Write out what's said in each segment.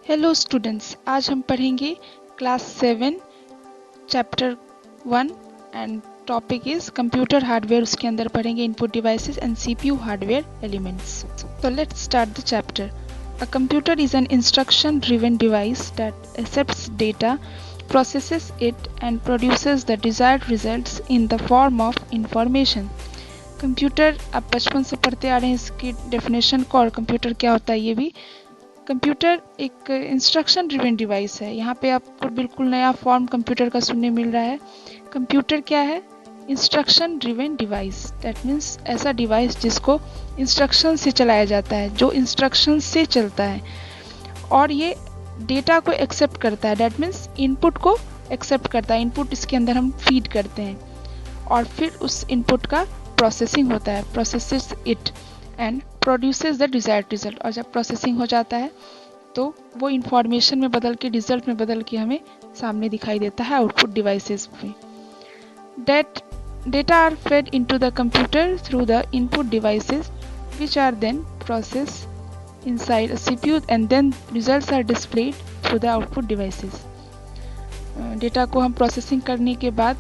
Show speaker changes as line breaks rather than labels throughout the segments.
Hello students, आज हम पढ़ेंगे class 7 chapter 1 and topic is computer hardware. उसके अंदर पढ़ेंगे input devices and CPU hardware elements. So let's start the chapter. A computer is an instruction driven device that accepts data, processes it and produces the desired results in the form of information. Computer आप बचपन से पढ़ते आ रहे हैं इसकी definition को, और computer क्या होता है ये भी। कंप्यूटर एक इंस्ट्रक्शन ड्रिवन डिवाइस है। यहाँ पे आपको बिल्कुल नया फॉर्म कंप्यूटर का सुनने मिल रहा है। कंप्यूटर क्या है? Instruction driven device. That means ऐसा डिवाइस जिसको इंस्ट्रक्शन से चलाया जाता है, जो इंस्ट्रक्शन से चलता है और ये डेटा को एक्सेप्ट करता है। दैट मीन्स इनपुट को एक्सेप्ट करता है। इनपुट इसके अंदर हम फीड करते हैं और फिर उस इनपुट का प्रोसेसिंग होता है, processes it and produces the desired result. और जब प्रोसेसिंग हो जाता है तो वो इंफॉर्मेशन में बदल के, रिजल्ट में बदल के हमें सामने दिखाई देता है आउटपुट डिवाइसेस में। That data are fed into the computer through the input devices which are then process inside a CPU and then results are displayed through the output devices. Data को हम प्रोसेसिंग करने के बाद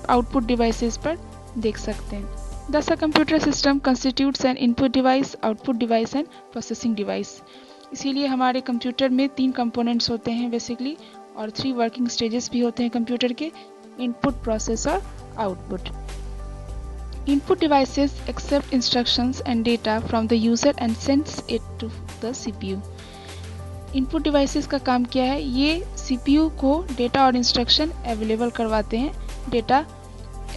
output devices पर देख सकते हैं। Thus, a computer system constitutes an input device, output device and processing device. इसीलिए हमारे कंप्यूटर में 3 कंपोनेंट्स होते हैं बेसिकली, और 3 वर्किंग स्टेजेस भी होते हैं कंप्यूटर के: इनपुट, प्रोसेस और output. Input devices accept instructions and data from the user and sends it to the CPU. Input devices का काम क्या है? ये सीपीयू को डेटा और इंस्ट्रक्शन अवेलेबल करवाते हैं, डेटा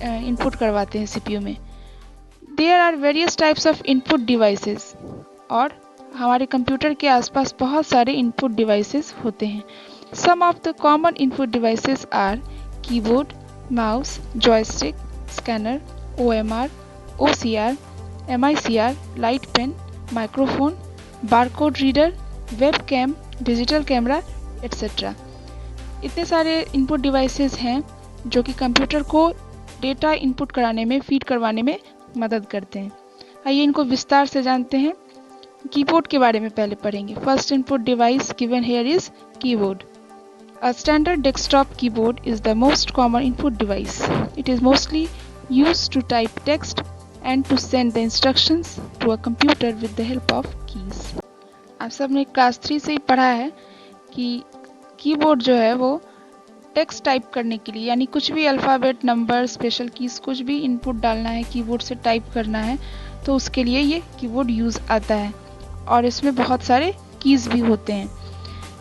इनपुट करवाते हैं सीपीयू में। There are various types of input devices, और हमारे कंप्यूटर के आसपास बहुत सारे input devices होते हैं। Some of the common input devices are keyboard, mouse, joystick, scanner, OMR, OCR, MICR, light pen, microphone, barcode reader, webcam, digital camera, etc. इतने सारे input devices हैं जो कि कंप्यूटर को डेटा इनपुट कराने में, फीड करवाने में मदद करते हैं। आइए इनको विस्तार से जानते हैं। कीबोर्ड के बारे में पहले पढ़ेंगे। First input device given here is keyboard. A standard desktop keyboard is the most common input device. It is mostly used to type text and to send the instructions to a computer with the help of keys. आप सबने class 3 से ही पढ़ा है कि keyboard जो है वो text type करने के लिए, यानी कुछ भी अल्फ़ाबेट, नंबर, स्पेशल कीज, कुछ भी इनपुट डालना है, कीबोर्ड से टाइप करना है, तो उसके लिए ये कीबोर्ड यूज़ आता है। और इसमें बहुत सारे कीज़ भी होते हैं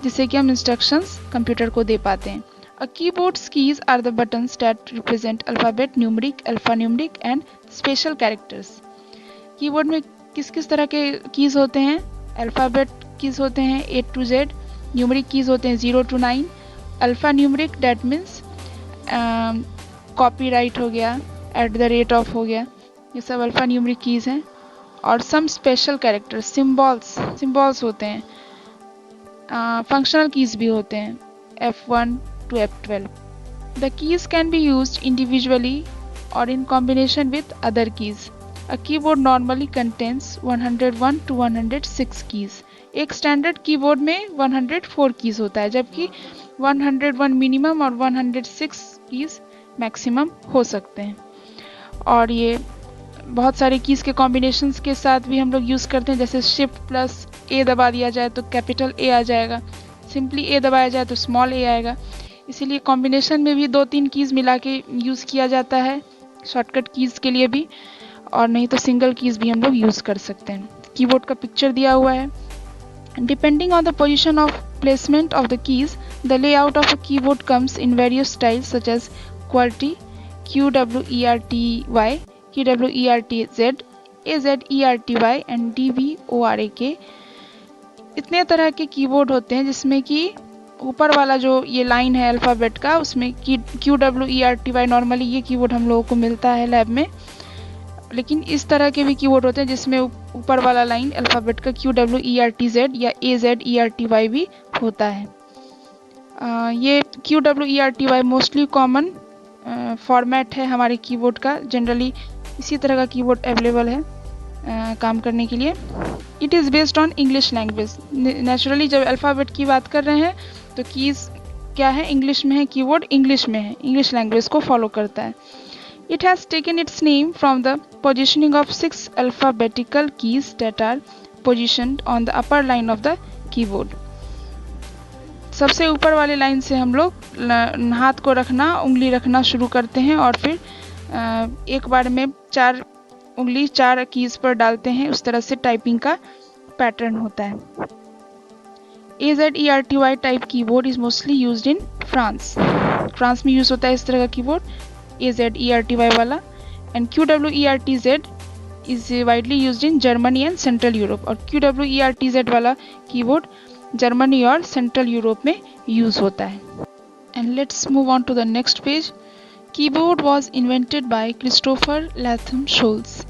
जिससे कि हम इंस्ट्रक्शंस कंप्यूटर को दे पाते हैं। A keyboards keys are the buttons that represent alphabet, numeric, alphanumeric and special characters. Keyboard में किस किस तरह के कीज़ होते हैं? अल्फ़ाबेट कीज़ होते हैं A to Z, numeric keys होते हैं 0 to 9, alpha numeric that means copyright हो गया, @ हो गया, ये सब अल्फ़ा न्यूमरिक कीज़ हैं। और सम स्पेशल कैरेक्टर्स, सिम्बॉल्स होते हैं। फंक्शनल कीज़ भी होते हैं F1 to F12। The keys can be used individually और in combination with other keys. A keyboard normally contains 101 to 106 keys. एक स्टैंडर्ड कीबोर्ड में 104 कीज़ होता है, जबकि 101 मिनिमम और 106 कीज़ मैक्सिमम हो सकते हैं। और ये बहुत सारे कीज़ के कॉम्बिनेशंस के साथ भी हम लोग यूज़ करते हैं। जैसे शिफ्ट प्लस A दबा दिया जाए तो कैपिटल A आ जाएगा, सिंपली A दबाया जाए तो स्मॉल a आएगा। इसीलिए कॉम्बिनेशन में भी 2-3 कीज़ मिला के यूज़ किया जाता है, शॉर्टकट कीज़ के लिए भी, और नहीं तो सिंगल कीज़ भी हम लोग यूज़ कर सकते हैं। कीबोर्ड का पिक्चर दिया हुआ है। Depending on the position of placement of the keys, the layout of a keyboard comes in various styles such as QWERTY, QWERTY, QWERTZ, AZERTY and DBORAK। इतने तरह के कीबोर्ड होते हैं जिसमें कि ऊपर वाला जो ये लाइन है अल्फ़ाबेट का, उसमें QWERTY नॉर्मली ये कीबोर्ड हम लोगों को मिलता है लैब में। लेकिन इस तरह के भी कीबोर्ड होते हैं जिसमें ऊपर वाला लाइन अल्फ़ाबेट का QWERTZ या AZERTY भी होता है। ये QWERTY मोस्टली कॉमन फॉर्मेट है हमारे कीबोर्ड का। जनरली इसी तरह का कीबोर्ड अवेलेबल है। काम करने के लिए। It is based on English language. Naturally जब अल्फ़ाबेट की बात कर रहे हैं तो कीज़ क्या है, इंग्लिश में है, कीबोर्ड इंग्लिश में है, इंग्लिश लैंग्वेज को फॉलो करता है। It has taken its name from the positioning of 6 alphabetical keys that are positioned on the upper line of the keyboard. सबसे ऊपर वाले लाइन से हम लोग हाथ को रखना, उंगली रखना शुरू करते हैं और फिर एक बार में 4 उंगली 4 कीज पर डालते हैं। उस तरह से टाइपिंग का पैटर्न होता है। AZERTY type keyboard is mostly used in France. France में यूज होता है इस तरह का कीबोर्ड AZERTY वाला। And QWERTZ is widely used in Germany and Central Europe. और QWERTZ वाला कीबोर्ड जर्मनी और सेंट्रल यूरोप में यूज होता है। And let's move on to the next page. Keyboard was invented by Christopher Latham Sholes.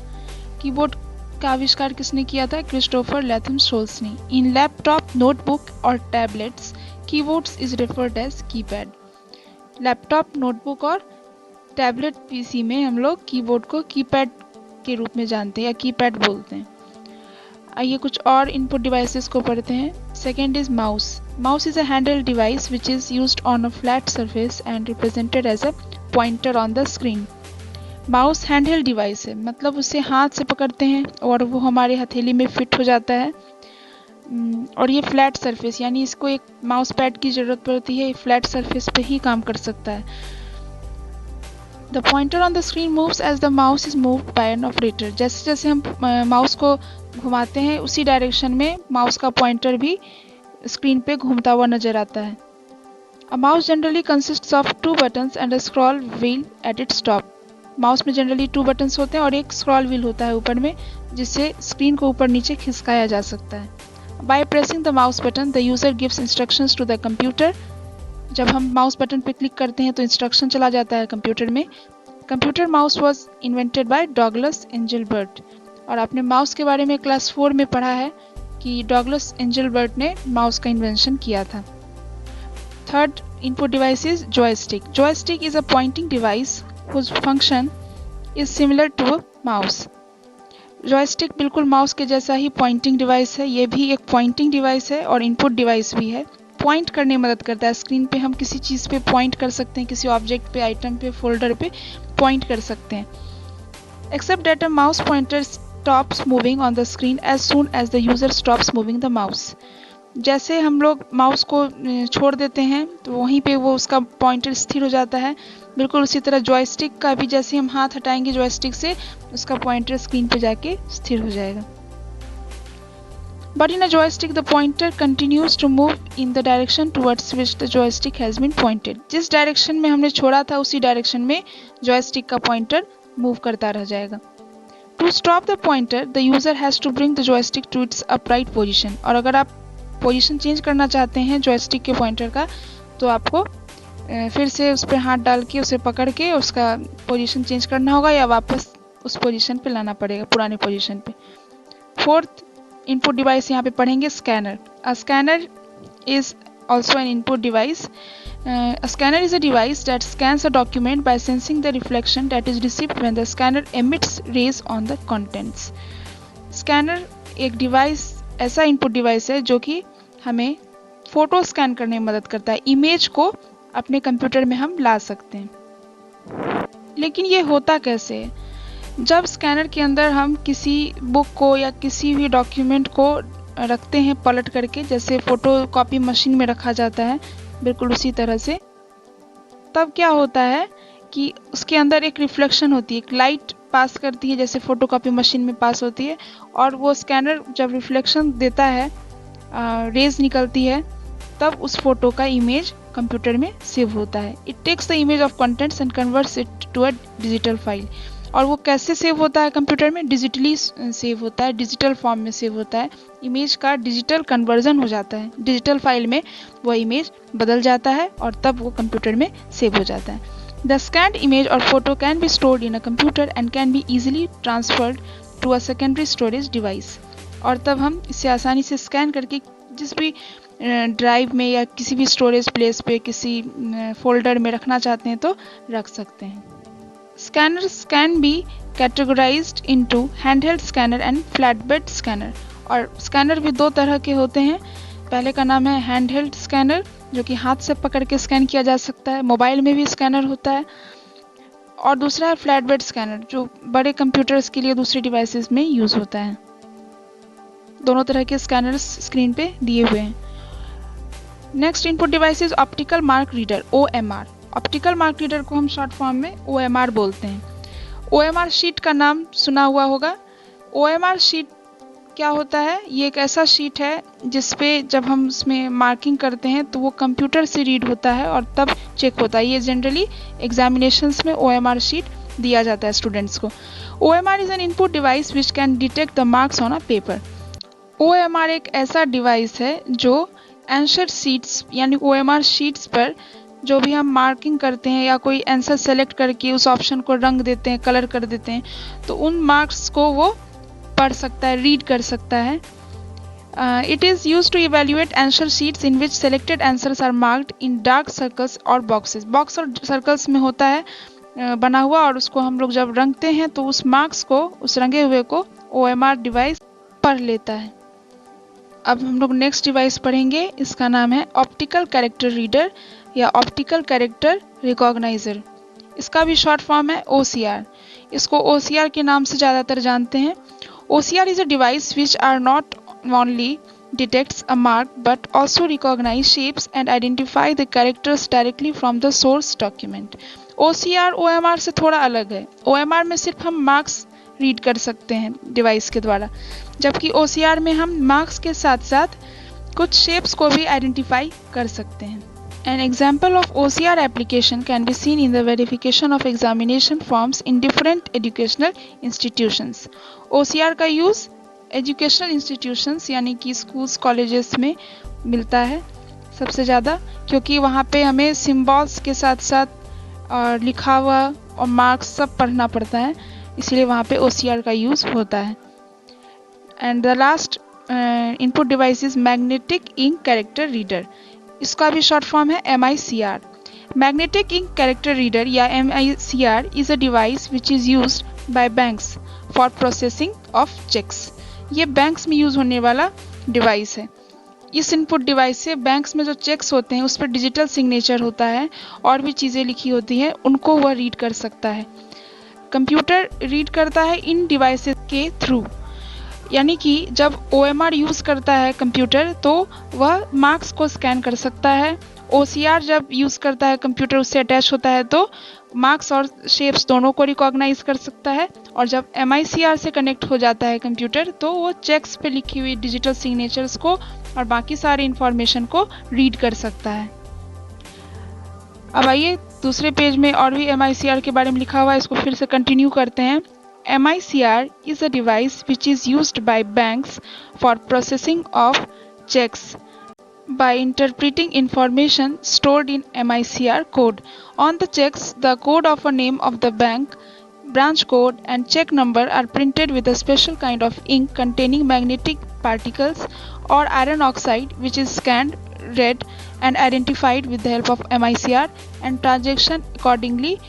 Keyboard का आविष्कार किसने किया था? क्रिस्टोफर लैथम शोल्स ने। इन लैपटॉप, नोटबुक और tablets keyboards is referred as keypad. Laptop, notebook और टैबलेट पीसी में हम लोग कीबोर्ड को कीपैड के रूप में जानते हैं या कीपैड बोलते हैं। आइए कुछ और इनपुट डिवाइसेस को पढ़ते हैं। Second is mouse. Mouse is a handle device which is used on a flat surface and represented as a pointer on the screen. Mouse handheld device है, मतलब उसे हाथ से पकड़ते हैं और वो हमारे हथेली में फिट हो जाता है। और ये फ्लैट सरफेस, यानी इसको एक माउस पैड की ज़रूरत पड़ती है, फ्लैट सरफेस पे ही काम कर सकता है। The pointer on the screen moves as the mouse is moved by an operator. जैसे जैसे हम माउस को घुमाते हैं उसी डायरेक्शन में माउस का पॉइंटर भी स्क्रीन पे घूमता हुआ नजर आता है। A mouse generally consists of 2 buttons and a scroll wheel at its top. Mouse में जनरली 2 buttons होते हैं और एक स्क्रॉल व्हील होता है ऊपर में, जिससे स्क्रीन को ऊपर नीचे खिसकाया जा सकता है। By pressing the mouse button the user gives instructions to the computer. जब हम माउस बटन पे क्लिक करते हैं तो इंस्ट्रक्शन चला जाता है कंप्यूटर में। Computer mouse was invented bye Douglas Engelbart. और आपने माउस के बारे में क्लास 4 में पढ़ा है कि डॉगलस एंजलबर्ट ने माउस का इन्वेंशन किया था। Third input device is joystick. Joystick is a pointing device whose function is similar to a mouse। Joystick बिल्कुल माउस के जैसा ही पॉइंटिंग डिवाइस है। ये भी एक पॉइंटिंग डिवाइस है और इनपुट डिवाइस भी है। पॉइंट करने में मदद करता है। स्क्रीन पे हम किसी चीज़ पे पॉइंट कर सकते हैं, किसी ऑब्जेक्ट पे, आइटम पे, फोल्डर पे पॉइंट कर सकते हैं। Except that a mouse pointer stops moving on the screen as soon as the user stops moving the mouse. जैसे हम लोग माउस को छोड़ देते हैं तो वहीं पे वो उसका पॉइंटर स्थिर हो जाता है। बिल्कुल उसी तरह जॉयस्टिक का भी, जैसे हम हाथ हटाएंगे जॉयस्टिक से, उसका पॉइंटर स्क्रीन पे जाके स्थिर हो जाएगा। But in a joystick the pointer continues to move in the direction towards which the joystick has been pointed. जिस डायरेक्शन में हमने छोड़ा था उसी डायरेक्शन में जॉयस्टिक का पॉइंटर मूव करता रह जाएगा। To stop the pointer the user has to bring the joystick to its upright position. और अगर आप पोजीशन चेंज करना चाहते हैं जॉयस्टिक के पॉइंटर का, तो आपको फिर से उस पर हाथ डाल के उसे पकड़ के उसका पोजीशन चेंज करना होगा या वापस उस पोजीशन पे लाना पड़ेगा, पुराने पोजीशन पे। फोर्थ इनपुट डिवाइस यहाँ पे पढ़ेंगे scanner. A scanner is also an input device. A scanner is a device that scans a document by sensing the reflection that is received when the scanner emits rays on the contents। Scanner एक device, ऐसा input device है जो कि हमें photo scan करने में मदद करता है। इमेज को अपने कंप्यूटर में हम ला सकते हैं। लेकिन ये होता कैसे है? जब स्कैनर के अंदर हम किसी बुक को या किसी भी डॉक्यूमेंट को रखते हैं पलट करके, जैसे फोटो कॉपी मशीन में रखा जाता है बिल्कुल उसी तरह से, तब क्या होता है कि उसके अंदर एक रिफ्लेक्शन होती है, एक लाइट पास करती है जैसे फोटोकॉपी मशीन में पास होती है। और वो स्कैनर जब रिफ्लेक्शन देता है, रेज निकलती है, तब उस फोटो का इमेज कंप्यूटर में सेव होता है। It takes the image of contents and converts it to a digital file. और वो कैसे सेव होता है कंप्यूटर में? डिजिटली सेव होता है, डिजिटल फॉर्म में सेव होता है। इमेज का डिजिटल कन्वर्जन हो जाता है, डिजिटल फाइल में वो इमेज बदल जाता है और तब वो कंप्यूटर में सेव हो जाता है। The scanned image or photo can be stored in a computer and can be easily transferred to a secondary storage device। और तब हम इसे आसानी से स्कैन करके जिस भी ड्राइव में या किसी भी स्टोरेज प्लेस पे, किसी फोल्डर में रखना चाहते हैं तो रख सकते हैं। Scanners can be categorized into handheld scanner and flatbed scanner. और स्कैनर भी दो तरह के होते हैं। पहले का नाम है हैंडहेल्ड स्कैनर, जो कि हाथ से पकड़ के स्कैन किया जा सकता है। मोबाइल में भी स्कैनर होता है। और दूसरा है फ्लैट बेड स्कैनर, जो बड़े कंप्यूटर्स के लिए दूसरी डिवाइसेस में यूज होता है। दोनों तरह के स्कैनर्स स्क्रीन पे दिए हुए हैं। Next input device is optical mark reader, OMR। Optical mark reader को हम शॉर्ट फॉर्म में OMR बोलते हैं। OMR शीट का नाम सुना हुआ होगा। OMR शीट क्या होता है? ये एक ऐसा शीट है जिसपे जब हम उसमें मार्किंग करते हैं तो वो कंप्यूटर से रीड होता है और तब चेक होता है। ये जनरली एग्जामिनेशंस में OMR शीट दिया जाता है स्टूडेंट्स को। OMR is an input device which can detect the marks on a paper. OMR एक ऐसा डिवाइस है जो आंसर शीट्स यानी OMR शीट्स पर जो भी हम मार्किंग करते हैं या कोई आंसर सेलेक्ट करके उस ऑप्शन को रंग देते हैं, कलर कर देते हैं, तो उन मार्क्स को वो पढ़ सकता है, रीड कर सकता है। It is use to evaluate answer sheets in which selected answers are marked in dark circles और बॉक्सेस। बॉक्स और सर्कल्स में होता है बना हुआ, और उसको हम लोग जब रंगते हैं तो उस मार्क्स को, उस रंगे हुए को OMR डिवाइस पढ़ लेता है। अब हम लोग नेक्स्ट डिवाइस पढ़ेंगे। इसका नाम है ऑप्टिकल कैरेक्टर रीडर या ऑप्टिकल कैरेक्टर रिकॉग्नाइजर। इसका भी शॉर्ट फॉर्म है OCR। इसको OCR के नाम से ज़्यादातर जानते हैं। OCR is a device which are not only detects a mark but also recognize shapes and identify the characters directly from the source document. OCR OMR से थोड़ा अलग है। OMR में सिर्फ हम मार्क्स रीड कर सकते हैं डिवाइस के द्वारा, जबकि OCR में हम मार्क्स के साथ साथ कुछ शेप्स को भी आइडेंटिफाई कर सकते हैं। An example of OCR application can be seen in the verification of examination forms in different educational institutions. OCR का यूज़ एजुकेशनल इंस्टीट्यूशंस यानी कि स्कूल्स, कॉलेजेस में मिलता है सबसे ज़्यादा, क्योंकि वहाँ पे हमें सिम्बॉल्स के साथ साथ और लिखा हुआ और मार्क्स सब पढ़ना पड़ता है, इसलिए वहाँ पे OCR का यूज़ होता है। And the last input device is magnetic ink character reader. इसका भी शॉर्ट फॉर्म है MICR। Magnetic ink character reader या MICR is a device which is used by banks for processing of cheques. ये banks में use होने वाला device है। इस इनपुट डिवाइस से बैंक्स में जो चेक्स होते हैं उस पर डिजिटल सिग्नेचर होता है और भी चीज़ें लिखी होती हैं, उनको वह रीड कर सकता है। कंप्यूटर रीड करता है इन डिवाइसेस के थ्रू, यानी कि जब OMR यूज़ करता है कंप्यूटर तो वह मार्क्स को स्कैन कर सकता है। OCR जब यूज़ करता है कंप्यूटर, उससे अटैच होता है तो मार्क्स और शेप्स दोनों को रिकॉग्नाइज कर सकता है। और जब MICR से कनेक्ट हो जाता है कंप्यूटर तो वो चेक्स पे लिखी हुई डिजिटल सिग्नेचर्स को और बाकी सारे इंफॉर्मेशन को रीड कर सकता है। अब आइए दूसरे पेज में और भी MICR के बारे में लिखा हुआ है, इसको फिर से कंटिन्यू करते हैं। MICR is a device which is used by banks for processing of checks by interpreting information stored in MICR code. On the checks, the code of a name of the bank, branch code and check number are printed with a special kind of ink containing magnetic particles or iron oxide, which is scanned, read and identified with the help of MICR, and transaction accordingly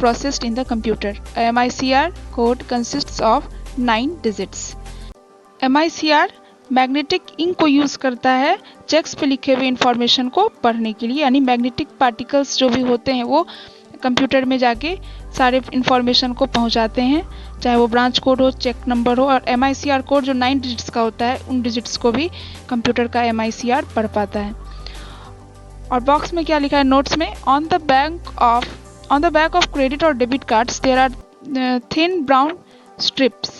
processed in the computer. A MICR code consists of 9 digits. MICR magnetic ink को use करता है checks पे लिखे हुए information को पढ़ने के लिए, यानी मैग्नेटिक पार्टिकल्स जो भी होते हैं वो कंप्यूटर में जाके सारे इंफॉर्मेशन को पहुंचाते हैं, चाहे वो ब्रांच कोड हो, चेक नंबर हो। और MICR कोड जो 9 डिजिट्स का होता है उन डिजिट्स को भी कंप्यूटर का MICR पढ़ पाता है। और बॉक्स में क्या लिखा है नोट्स में, on the back of credit or debit cards there are thin brown strips.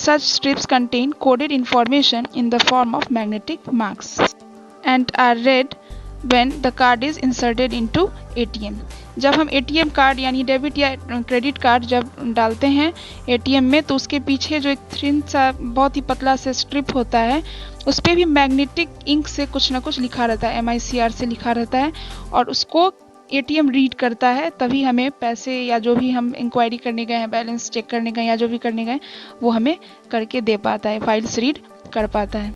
Such strips contain coded information in the form of magnetic marks and are read when the card is inserted into ATM. जब हम ATM card यानी debit या credit card जब डालते हैं ATM में तो उसके पीछे जो एक थिन सा बहुत ही पतला से स्ट्रिप होता है उस पर भी मैग्नेटिक इंक से कुछ ना कुछ लिखा रहता है, MICR से लिखा रहता है, और उसको ATM रीड करता है, तभी हमें पैसे या जो भी हम इंक्वायरी करने गए हैं, बैलेंस चेक करने गए या जो भी करने गए वो हमें करके दे पाता है, फाइल्स रीड कर पाता है।